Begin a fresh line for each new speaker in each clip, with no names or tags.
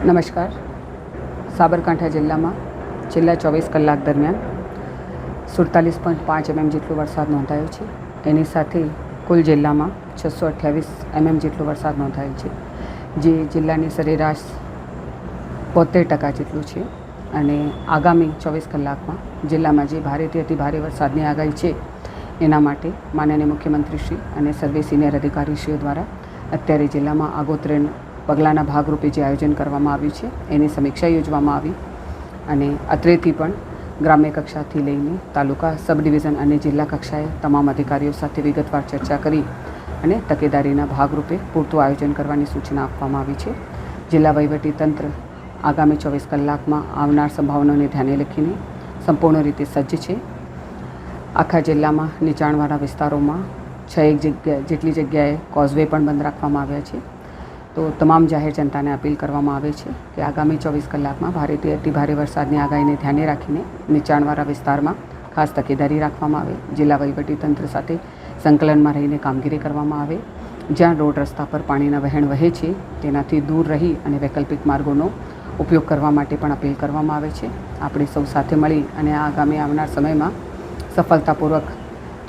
નમસ્કાર. સાબરકાંઠા જિલ્લામાં છેલ્લા 24 કલાક દરમિયાન 47.5 mm જેટલો વરસાદ નોંધાયો છે. એની સાથે કુલ જિલ્લામાં 628 mm જેટલો વરસાદ નોંધાયો છે, જે જિલ્લાની સરેરાશ 72% જેટલું છે. અને આગામી 24 કલાકમાં જિલ્લામાં જે ભારેથી અતિ ભારે વરસાદની આગાહી છે, એના માટે માનનીય મુખ્યમંત્રીશ્રી અને સર્વે સિનિયર અધિકારીશ્રીઓ દ્વારા અત્યારે જિલ્લામાં આગોતરા પગલાંના ભાગરૂપે જે આયોજન કરવામાં આવ્યું છે, એની સમીક્ષા યોજવામાં આવી. અને અત્રેથી પણ ગ્રામ્ય કક્ષાથી લઈને તાલુકા, સબ ડિવિઝન અને જિલ્લા કક્ષાએ તમામ અધિકારીઓ સાથે વિગતવાર ચર્ચા કરી અને તકેદારીના ભાગરૂપે પૂરતું આયોજન કરવાની સૂચના આપવામાં આવી છે. જિલ્લા વહીવટીતંત્ર આગામી 24 કલાકમાં આવનાર સંભાવનાઓને ધ્યાને લખીને સંપૂર્ણ રીતે સજ્જ છે. આખા જિલ્લામાં નીચાણવાળા વિસ્તારોમાં 6 જેટલી જગ્યાએ કોઝવે પણ બંધ રાખવામાં આવ્યા છે. તો તમામ જાહેર જનતાને અપીલ કરવામાં આવે છે કે આગામી 24 કલાકમાં ભારેથી અતિ ભારે વરસાદની આગાહીને ધ્યાને રાખીને નીચાણવાળા વિસ્તારમાં ખાસ તકેદારી રાખવામાં આવે. જિલ્લા વહીવટીતંત્ર સાથે સંકલનમાં રહીને કામગીરી કરવામાં આવે. જ્યાં રોડ રસ્તા પર પાણીના વહેણ વહે છે, તેનાથી દૂર રહી અને વૈકલ્પિક માર્ગોનો ઉપયોગ કરવા માટે પણ અપીલ કરવામાં આવે છે. આપણે સૌ સાથે મળી અને આગામી આવનાર સમયમાં સફળતાપૂર્વક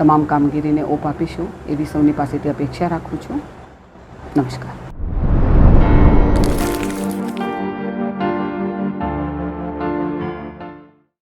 તમામ કામગીરીને ઓપ આપીશું એવી સૌની પાસેથી અપેક્ષા રાખું છું. નમસ્કાર.